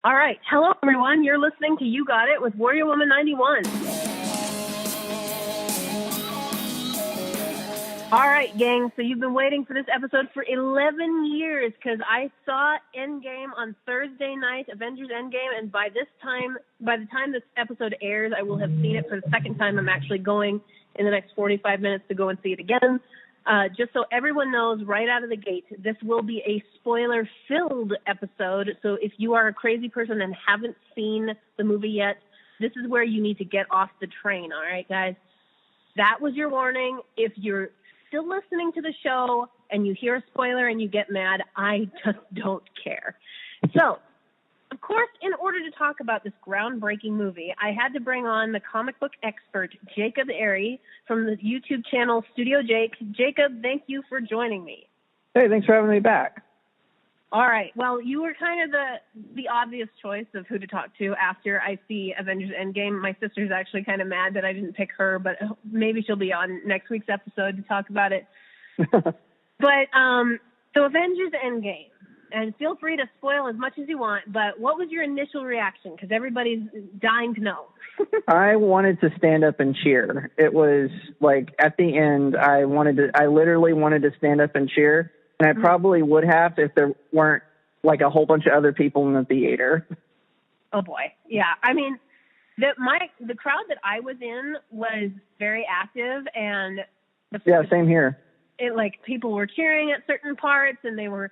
All right. Hello, everyone. You're listening to You Got It with Warrior Woman 91. All right, gang. So you've been waiting for this episode for 11 years because I saw Endgame on Thursday night, Avengers Endgame, and by the time this episode airs, I will have seen it for the second time. I'm actually going in the next 45 minutes to go and see it again. Just so everyone knows right out of the gate, this will be a spoiler-filled episode. So if you are a crazy person and haven't seen the movie yet, this is where you need to get off the train, all right, guys? That was your warning. If you're still listening to the show and you hear a spoiler and you get mad, I just don't care. So, of course, in order to talk about this groundbreaking movie, I had to bring on the comic book expert, Jacob Airey, from the YouTube channel StudioJake. Jacob, thank you for joining me. Hey, thanks for having me back. All right. Well, you were kind of the obvious choice of who to talk to after I see Avengers Endgame. My sister's actually kind of mad that I didn't pick her, but maybe she'll be on next week's episode to talk about it. But so Avengers Endgame. And feel free to spoil as much as you want, but what was your initial reaction? Because everybody's dying to know. I wanted to stand up and cheer. It was like at the end, I literally wanted to stand up and cheer. And I probably would have if there weren't like a whole bunch of other people in the theater. Oh boy. Yeah. I mean, the crowd that I was in was very active, and same here. People were cheering at certain parts, and they were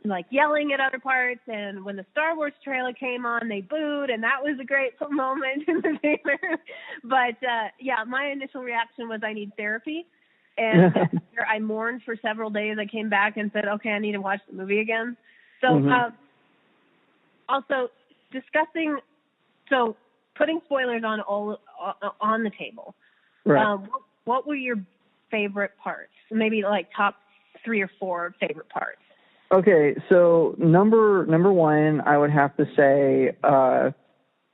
like yelling at other parts, and when the Star Wars trailer came on, they booed, and that was a great moment in the theater. But my initial reaction was I need therapy, and after I mourned for several days, I came back and said, okay, I need to watch the movie again. So also putting spoilers on the table. Right. What were your favorite parts? Maybe like top 3 or 4 favorite parts. Okay, so number one, I would have to say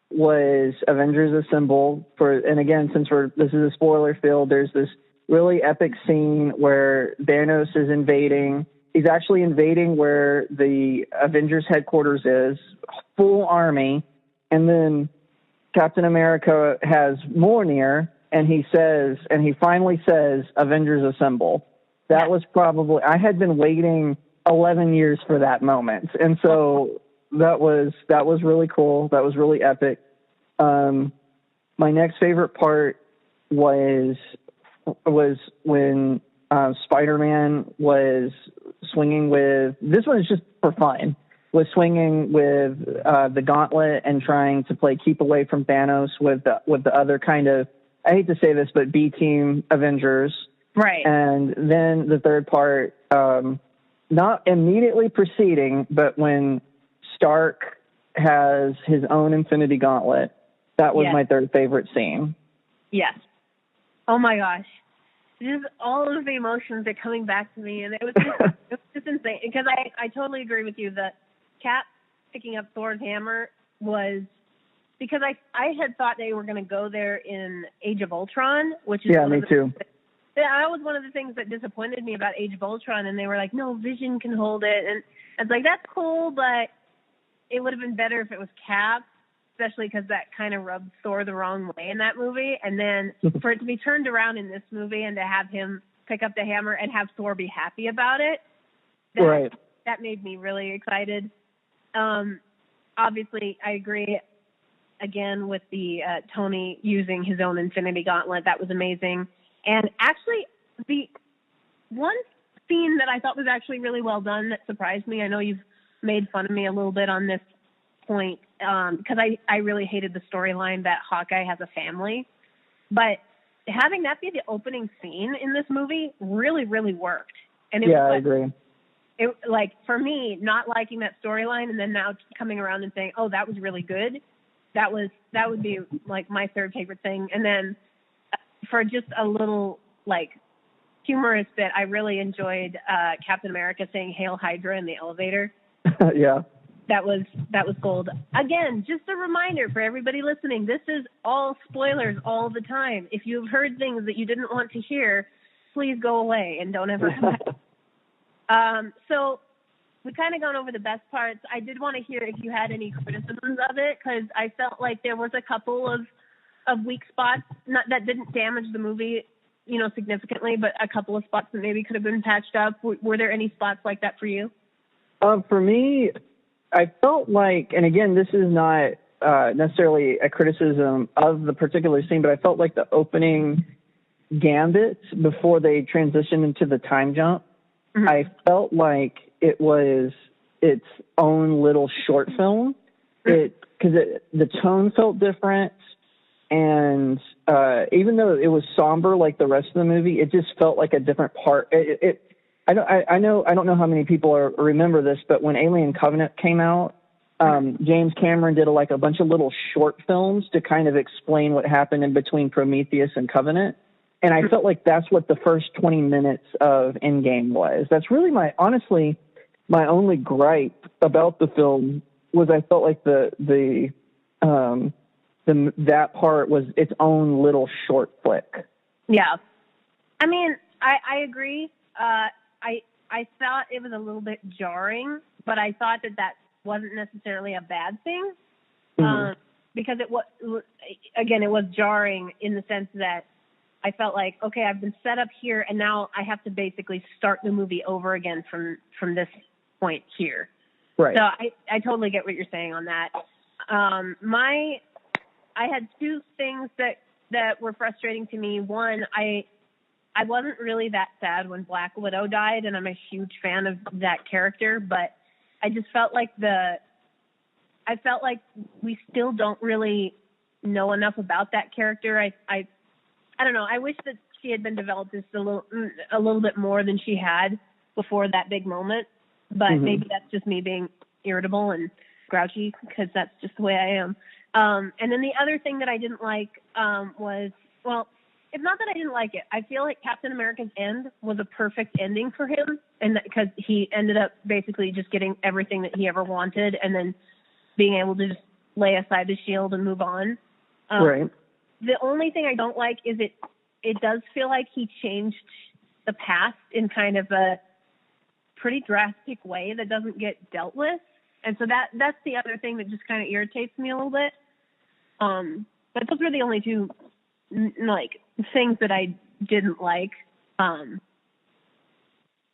was Avengers Assemble. And again, since this is a spoiler field, there's this really epic scene where Thanos is invading. He's actually invading where the Avengers headquarters is, full army, and then Captain America has Mjolnir, and he finally says, Avengers Assemble. That was probably, I had been waiting 11 years for that moment. And so that was really cool. That was really epic. My next favorite part was when Spider-Man was swinging with, this one is just for fun, was swinging with the gauntlet and trying to play keep away from Thanos with the other kind of, I hate to say this, but B-team Avengers. Right. And then the third part, not immediately preceding, but when Stark has his own Infinity Gauntlet, that was my third favorite scene. Yes. Oh my gosh. Just all of the emotions are coming back to me, and it was just insane. Because I totally agree with you that Cap picking up Thor's hammer was, because I had thought they were going to go there in Age of Ultron, which is me too. That was one of the things that disappointed me about Age of Ultron, and they were like, no, Vision can hold it. And I was like, that's cool, but it would have been better if it was Cap, especially because that kind of rubbed Thor the wrong way in that movie. And then for it to be turned around in this movie and to have him pick up the hammer and have Thor be happy about it, that made me really excited. Obviously, I agree, again, with the Tony using his own Infinity Gauntlet. That was amazing. And actually, the one scene that I thought was actually really well done that surprised me, I know you've made fun of me a little bit on this point, because I really hated the storyline that Hawkeye has a family. But having that be the opening scene in this movie really, really worked. And I agree. It, like, for me, not liking that storyline and then now coming around and saying, oh, that was really good, that would be, like, my third favorite thing. And then for just a little, like, humorous bit, I really enjoyed Captain America saying Hail Hydra in the elevator. Yeah. That was gold. Again, just a reminder for everybody listening, this is all spoilers all the time. If you've heard things that you didn't want to hear, please go away and don't ever come back. So we kind of gone over the best parts. I did want to hear if you had any criticisms of it, because I felt like there was a couple of weak spots, not that didn't damage the movie, significantly, but a couple of spots that maybe could have been patched up. Were there any spots like that for you? For me, I felt like, and again, this is not necessarily a criticism of the particular scene, but I felt like the opening gambit before they transitioned into the time jump, mm-hmm. I felt like it was its own little short film. Because the tone felt different, and even though it was somber like the rest of the movie, it just felt like a different part. I don't know how many people remember this, but when Alien Covenant came out, James Cameron did a bunch of little short films to kind of explain what happened in between Prometheus and Covenant. And I felt like that's what the first 20 minutes of Endgame was. That's really my only gripe about the film was I felt like that part was its own little short flick. Yeah. I mean, I agree. I thought it was a little bit jarring, but I thought that wasn't necessarily a bad thing. Mm-hmm. Because it was jarring in the sense that I felt like, okay, I've been set up here, and now I have to basically start the movie over again from this point here. Right. So I totally get what you're saying on that. I had two things that were frustrating to me. One, I wasn't really that sad when Black Widow died, and I'm a huge fan of that character, but I just felt like we still don't really know enough about that character. I don't know. I wish that she had been developed just a little bit more than she had before that big moment. But mm-hmm. maybe that's just me being irritable and grouchy, because that's just the way I am. And then the other thing that I didn't like was, well, it's not that I didn't like it. I feel like Captain America's end was a perfect ending for him, and because he ended up basically just getting everything that he ever wanted, and then being able to just lay aside the shield and move on. Right. The only thing I don't like is it does feel like he changed the past in kind of a pretty drastic way that doesn't get dealt with. And so that's the other thing that just kind of irritates me a little bit. But those were the only two things that I didn't like.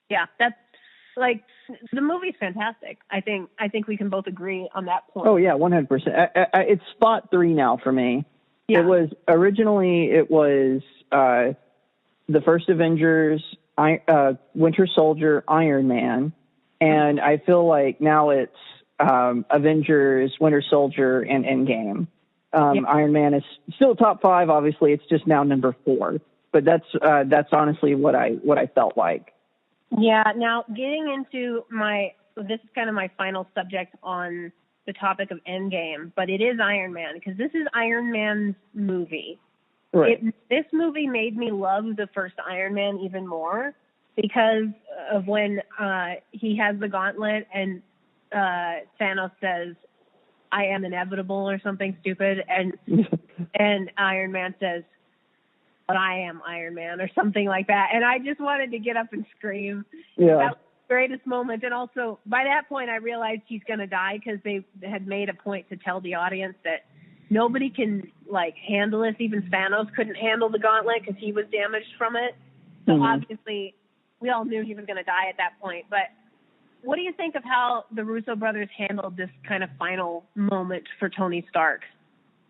Yeah, that's the movie's fantastic. I think we can both agree on that point. Oh yeah, 100%. It's spot 3 now for me. Yeah. It was originally the first Avengers, Winter Soldier, Iron Man, and I feel like now it's Avengers, Winter Soldier, and Endgame. Iron Man is still top 5. Obviously, it's just now number 4. But that's honestly what I felt like. Yeah. Now, getting into this is kind of my final subject on the topic of Endgame, but it is Iron Man, because this is Iron Man's movie. Right. This movie made me love the first Iron Man even more, because of when he has the gauntlet and Thanos says, "I am inevitable," or something stupid, and Iron Man says, "But I am Iron Man," or something like that. And I just wanted to get up and scream. Yeah. That was the greatest moment. And also, by that point, I realized he's going to die, because they had made a point to tell the audience that nobody can handle this. Even Thanos couldn't handle the gauntlet because he was damaged from it. So mm-hmm. obviously, we all knew he was going to die at that point. But what do you think of how the Russo brothers handled this kind of final moment for Tony Stark?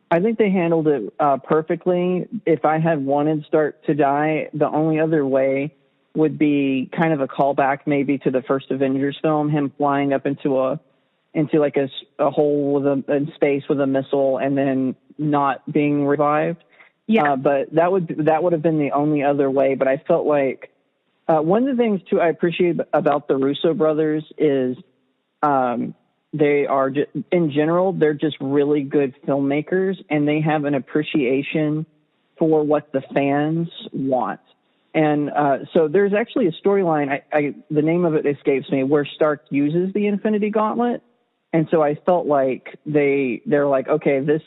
I think they handled it perfectly. If I had wanted Stark to die, the only other way would be kind of a callback maybe to the first Avengers film, him flying up into a hole in space with a missile and then not being revived. Yeah. But that would have been the only other way. But I felt like one of the things too I appreciate about the Russo brothers is they are in general, they're just really good filmmakers, and they have an appreciation for what the fans want. And so there's actually a storyline, the name of it escapes me, where Stark uses the Infinity Gauntlet. And so I felt like they're like, okay, this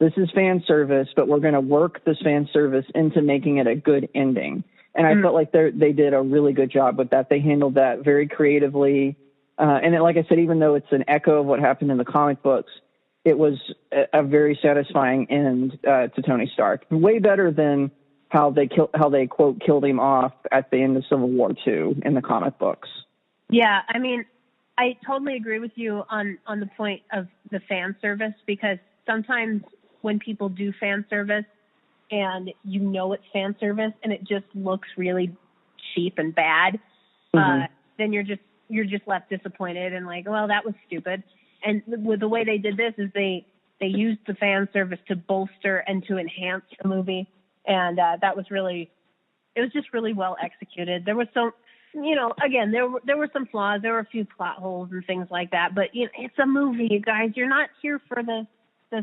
is fan service, but we're going to work this fan service into making it a good ending. And I felt like they did a really good job with that. They handled that very creatively. like I said, even though it's an echo of what happened in the comic books, it was a very satisfying end to Tony Stark. Way better than how they quote killed him off at the end of Civil War II in the comic books. Yeah, I mean, I totally agree with you on the point of the fan service, because sometimes when people do fan service and you know it's fan service and it just looks really cheap and bad, then you're just left disappointed and like, well, that was stupid. And with the way they did this is they used the fan service to bolster and to enhance the movie, and that was it was just really well executed. There was some, again, there were some flaws. There were a few plot holes and things like that, but it's a movie, you guys. You're not here for the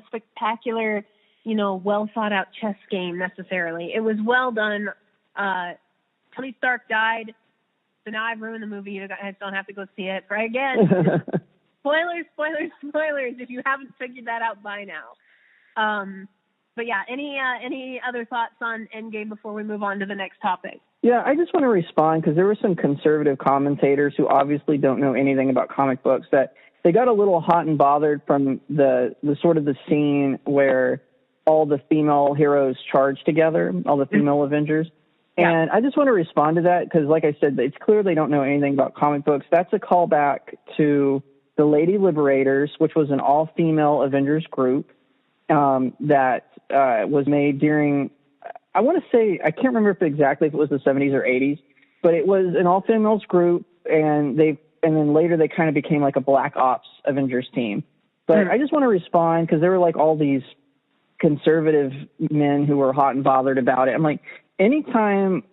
spectacular, well thought out chess game necessarily. It was well done. Tony Stark died, so now I've ruined the movie. You guys don't have to go see it. For again, spoilers if you haven't figured that out by now. But yeah, any other thoughts on Endgame before we move on to the next topic? Yeah, I just want to respond because there were some conservative commentators who obviously don't know anything about comic books that they got a little hot and bothered from the sort of the scene where all the female heroes charge together, all the female Avengers. Yeah. And I just want to respond to that because, like I said, it's clear they don't know anything about comic books. That's a callback to the Lady Liberators, which was an all-female Avengers group that was made during, I want to say, I can't remember if it was the 70s or 80s, but it was an all-females group, and then later they kind of became like a Black Ops Avengers team. But I just want to respond because there were like all these conservative men who were hot and bothered about it. I'm like, anytime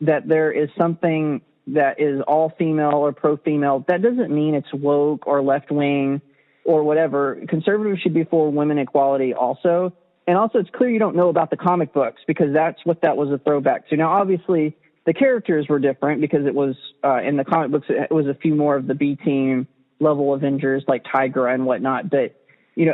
that there is something that is all female or pro-female, that doesn't mean it's woke or left-wing or whatever. Conservatives should be for women equality also. And also it's clear you don't know about the comic books because that's what that was a throwback to. Now, obviously, the characters were different because it was in the comic books, it was a few more of the B-team level Avengers like Tigra and whatnot. But,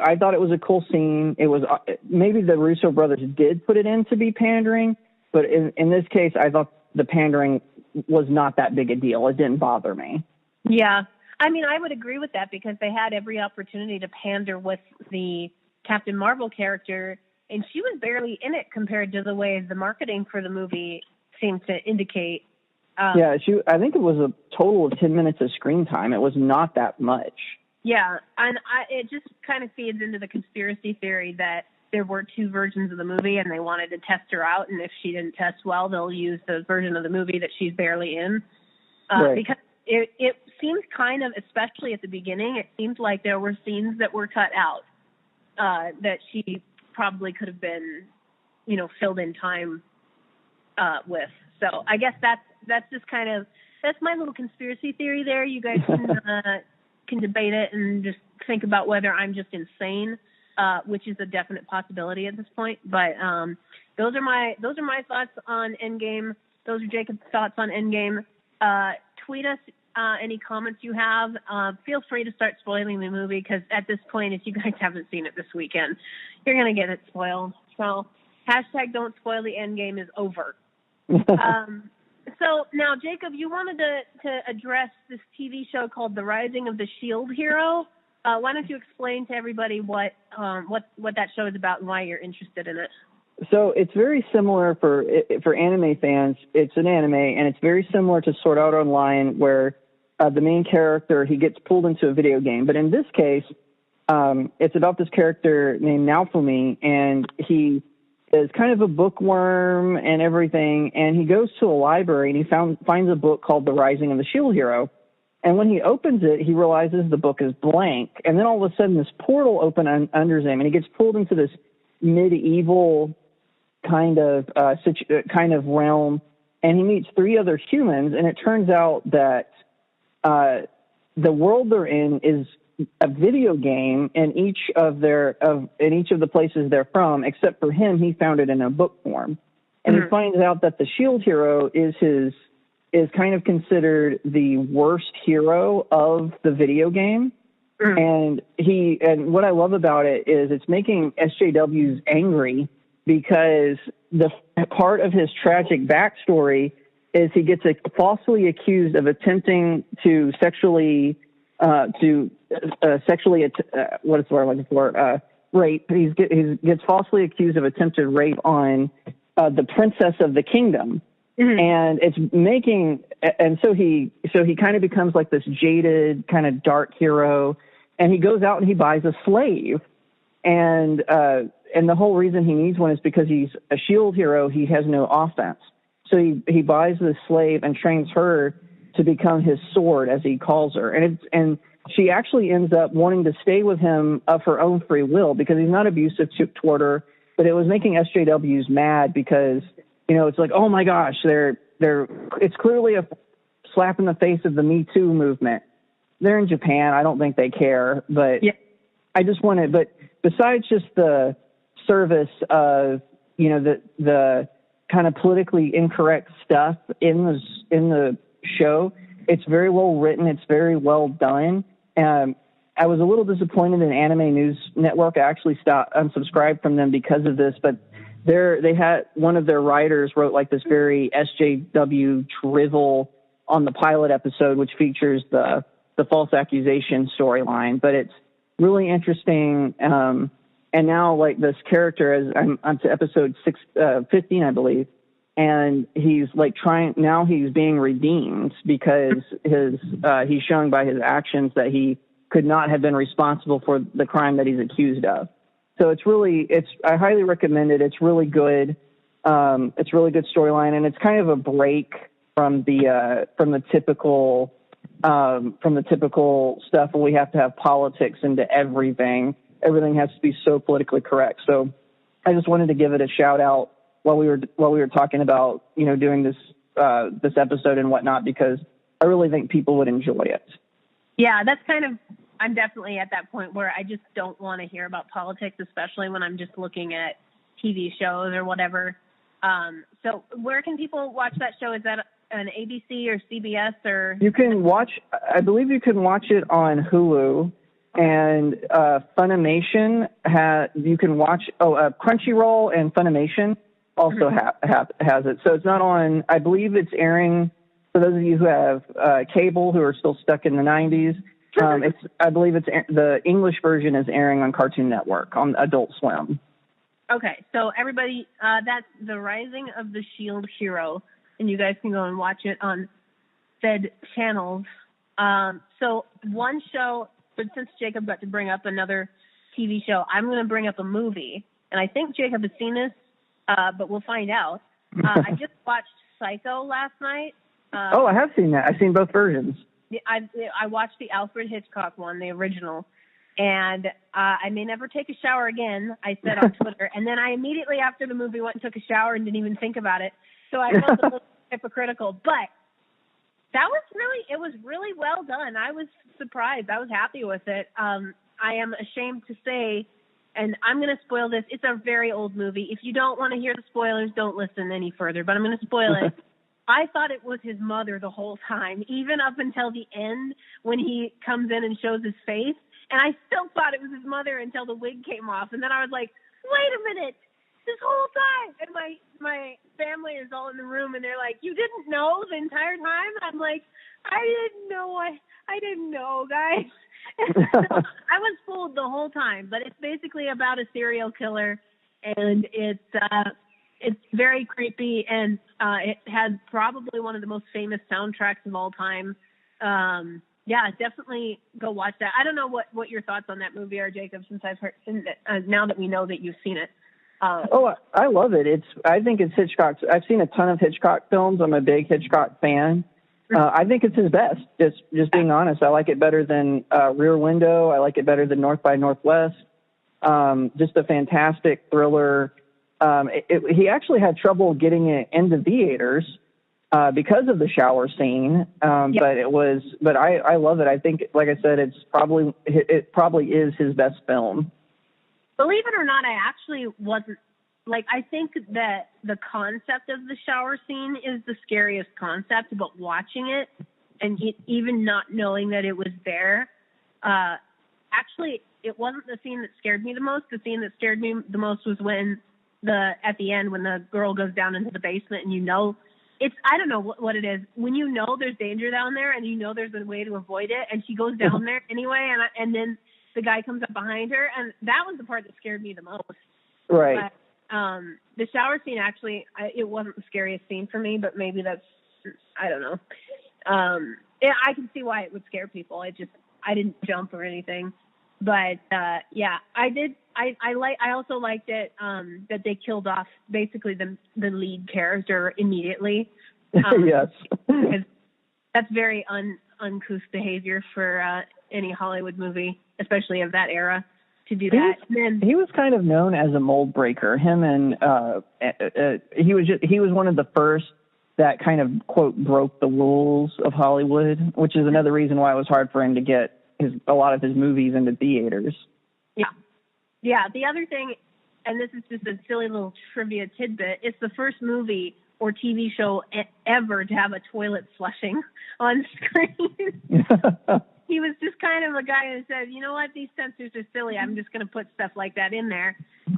I thought it was a cool scene. It was maybe the Russo brothers did put it in to be pandering, but in this case, I thought the pandering was not that big a deal. It didn't bother me. Yeah. I mean, I would agree with that because they had every opportunity to pander with the Captain Marvel character, and she was barely in it compared to the way the marketing for the movie seemed to indicate. I think it was a total of 10 minutes of screen time. It was not that much. Yeah, and it just kind of feeds into the conspiracy theory that there were two versions of the movie and they wanted to test her out, and if she didn't test well, they'll use the version of the movie that she's barely in. Right. Because it seems kind of, especially at the beginning, it seemed like there were scenes that were cut out that she probably could have been, filled in time with. So I guess that's just kind of, that's my little conspiracy theory there. You guys can debate it and just think about whether I'm just insane, which is a definite possibility at this point. But those are my thoughts on Endgame. Those are Jacob's thoughts on Endgame. Tweet us any comments you have. Feel free to start spoiling the movie because at this point, if you guys haven't seen it this weekend, you're going to get it spoiled. So hashtag don't spoil the Endgame is over. So now, Jacob, you wanted to address this TV show called The Rising of the Shield Hero. Why don't you explain to everybody what that show is about and why you're interested in it? So it's very similar for anime fans. It's an anime, and it's very similar to Sword Art Online, where the main character, he gets pulled into a video game. But in this case, it's about this character named Naofumi, and he is kind of a bookworm and everything, and he goes to a library, and he finds a book called The Rising of the Shield Hero. And when he opens it, he realizes the book is blank. And then all of a sudden, this portal opens under him, and he gets pulled into this medieval kind of realm, and he meets three other humans, and it turns out that the world they're in is a video game in each of the places they're from, except for him, he found it in a book form. And he finds out that the Shield Hero is kind of considered the worst hero of the video game. And what I love about it is it's making SJWs angry because the part of his tragic backstory is he gets falsely accused of attempting to sexually to sexually what is the word I'm looking for? Rape. He gets falsely accused of attempted rape on the princess of the kingdom, and it's making, and so he kind of becomes like this jaded kind of dark hero, and he goes out and he buys a slave, and the whole reason he needs one is because he's a shield hero. He has no offense, so he buys this slave and trains her to become his sword, as he calls her, and she actually ends up wanting to stay with him of her own free will because he's not abusive toward her. But it was making SJWs mad because, you know, it's like, oh my gosh, it's clearly a slap in the face of the Me Too movement. They're in Japan. I don't think they care, but yeah. I just wanted, but besides just the service of, you know, the kind of politically incorrect stuff in the show, it's very well written. It's very well done. I was a little disappointed in Anime News Network. I actually unsubscribed from them because of this, but they had one of their writers wrote like this very SJW drivel on the pilot episode, which features the false accusation storyline, but it's really interesting. And now like this character, as I'm to episode 15, I believe, and he's like he's being redeemed because he's showing by his actions that he could not have been responsible for the crime that he's accused of. So I highly recommend it. It's really good. It's really good storyline, and it's kind of a break from the typical stuff where we have to have politics into everything. Everything has to be so politically correct. So I just wanted to give it a shout out while we were talking about, you know, doing this episode and whatnot, because I really think people would enjoy it. Yeah, I'm definitely at that point where I just don't want to hear about politics, especially when I'm just looking at TV shows or whatever. So where can people watch that show? Is that an ABC or CBS or? I believe you can watch it on Hulu, and Funimation you can watch, Crunchyroll and Funimation also has it. So it's not on, I believe it's airing, for those of you who have cable, who are still stuck in the 90s, I believe the English version is airing on Cartoon Network on Adult Swim. Okay, so everybody, that's The Rising of the Shield Hero, and you guys can go and watch it on said channels. So one show, but since Jacob got to bring up another TV show, I'm going to bring up a movie, and I think Jacob has seen this, but we'll find out. I just watched Psycho last night. I have seen that. I've seen both versions. I watched the Alfred Hitchcock one, the original, and I may never take a shower again, I said on Twitter. And then I immediately after the movie went and took a shower and didn't even think about it. So I felt a little hypocritical. But it was really well done. I was surprised. I was happy with it. I am ashamed to say, and I'm going to spoil this, it's a very old movie. If you don't want to hear the spoilers, don't listen any further. But I'm going to spoil it. I thought it was his mother the whole time, even up until the end when he comes in and shows his face. And I still thought it was his mother until the wig came off. And then I was like, wait a minute, this whole time. And my family is all in the room, and they're like, you didn't know the entire time? I'm like, I didn't know, guys. So I was fooled the whole time. But it's basically about a serial killer, and it's very creepy, and it had probably one of the most famous soundtracks of all time. Yeah, definitely go watch that. I don't know what your thoughts on that movie are, Jacob, since I've heard now that we know that you've seen it. I love it. I think it's Hitchcock's. I've seen a ton of Hitchcock films. I'm a big Hitchcock fan. I think it's his best. Just being honest, I like it better than Rear Window. I like it better than North by Northwest. Just a fantastic thriller. He actually had trouble getting it into theaters because of the shower scene. But I love it. I think, like I said, it probably is his best film. Believe it or not, I actually wasn't, I think that the concept of the shower scene is the scariest concept, but watching it and even not knowing that it was there, actually, it wasn't the scene that scared me the most. The scene that scared me the most was at the end when the girl goes down into the basement and you know I don't know what it is. When you know there's danger down there and you know there's a way to avoid it, and she goes down there anyway, and then the guy comes up behind her, and that was the part that scared me the most. Right. But, the shower scene, actually, it wasn't the scariest scene for me, but maybe that's, I don't know. I can see why it would scare people. I didn't jump or anything. But, yeah, I did. I also liked it, that they killed off basically the lead character immediately. Yes. Because that's very uncouth behavior for any Hollywood movie, especially of that era, to do that. He was kind of known as a mold breaker. Him and he was one of the first that kind of, quote, broke the rules of Hollywood, which is another reason why it was hard for him to get a lot of his movies into theaters. Yeah. Yeah. The other thing, and this is just a silly little trivia tidbit, it's the first movie or TV show ever to have a toilet flushing on screen. He was just kind of a guy who said, you know what, these censors are silly. I'm just going to put stuff like that in there.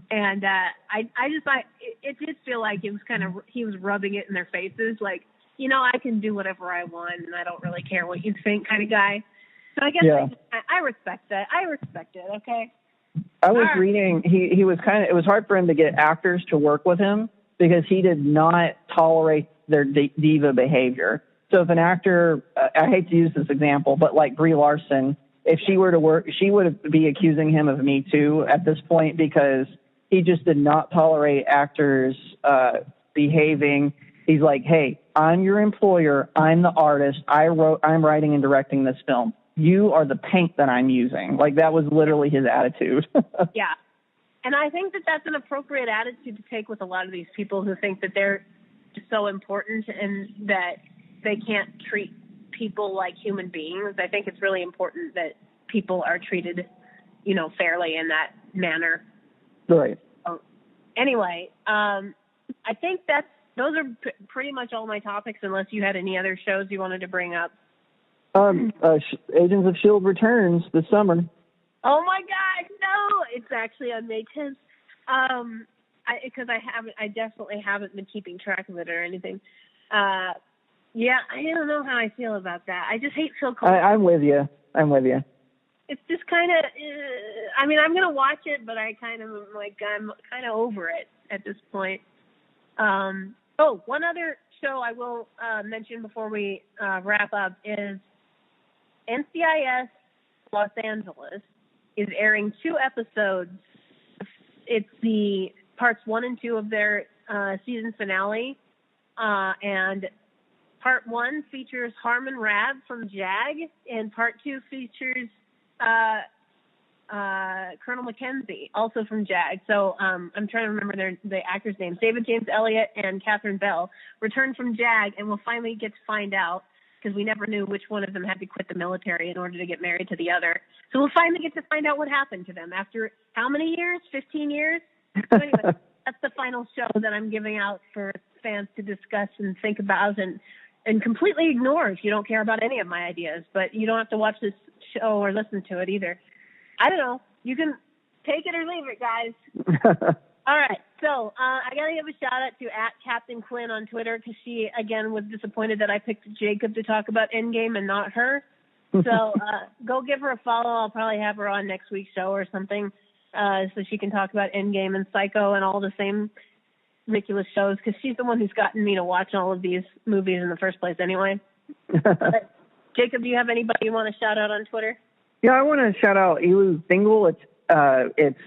And I just thought it did feel like it was he was rubbing it in their faces. Like, you know, I can do whatever I want and I don't really care what you think kind of guy. So I guess I respect that. I respect it. Okay. I was reading, he was it was hard for him to get actors to work with him because he did not tolerate their diva behavior. So if an actor, I hate to use this example, but like Brie Larson, if she were to work, she would be accusing him of Me Too at this point because he just did not tolerate actors behaving. He's like, hey, I'm your employer. I'm the artist. I'm writing and directing this film. You are the paint that I'm using. Like, that was literally his attitude. Yeah. And I think that that's an appropriate attitude to take with a lot of these people who think that they're so important and that they can't treat people like human beings. I think it's really important that people are treated, you know, fairly in that manner. Right. So, anyway, I think those are pretty much all my topics, unless you had any other shows you wanted to bring up. Agents of S.H.I.E.L.D. returns this summer. Oh my God, no! It's actually on May 10th. Because I definitely haven't been keeping track of it or anything. Yeah, I don't know how I feel about that. I just hate Phil Coulson. I'm with you. It's just kind of, I mean, I'm going to watch it, but I'm kind of over it at this point. One other show I will mention before we wrap up is NCIS Los Angeles is airing 2 episodes. It's the parts 1 and 2 of their season finale. And part 1 features Harmon Rabb from JAG, and part 2 features Colonel Mackenzie, also from JAG. So I'm trying to remember the actors' names. David James Elliott and Catherine Bell returned from JAG, and we'll finally get to find out, because we never knew which one of them had to quit the military in order to get married to the other. So we'll finally get to find out what happened to them after how many years? 15 years? So anyway, that's the final show that I'm giving out for fans to discuss and think about and completely ignore if you don't care about any of my ideas. But you don't have to watch this show or listen to it either. I don't know. You can take it or leave it, guys. All right. So I got to give a shout out to @Captain Quinn on Twitter, because she, again, was disappointed that I picked Jacob to talk about Endgame and not her. So go give her a follow. I'll probably have her on next week's show or something, so she can talk about Endgame and Psycho and all the same ridiculous shows, because she's the one who's gotten me to watch all of these movies in the first place anyway. Jacob, do you have anybody you want to shout out on Twitter? Yeah, I want to shout out Elu Thingle. It's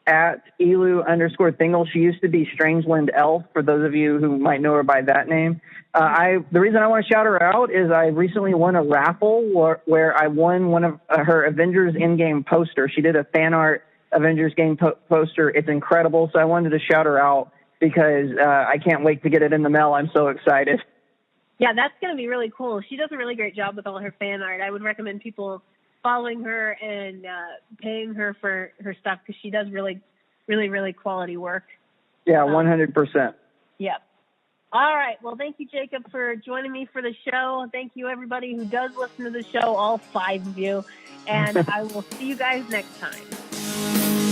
at Elu_Thingle. She used to be Strangeland Elf, for those of you who might know her by that name. The reason I want to shout her out is I recently won a raffle where I won one of her Avengers Endgame poster. She did a fan art Avengers game poster. It's incredible. So I wanted to shout her out because I can't wait to get it in the mail. I'm so excited. Yeah, that's going to be really cool. She does a really great job with all her fan art. I would recommend people following her and paying her for her stuff, because she does really, really, really quality work. Yeah, 100%. Yep. All right. Well, thank you, Jacob, for joining me for the show. Thank you, everybody who does listen to the show, all 5 of you. And I will see you guys next time.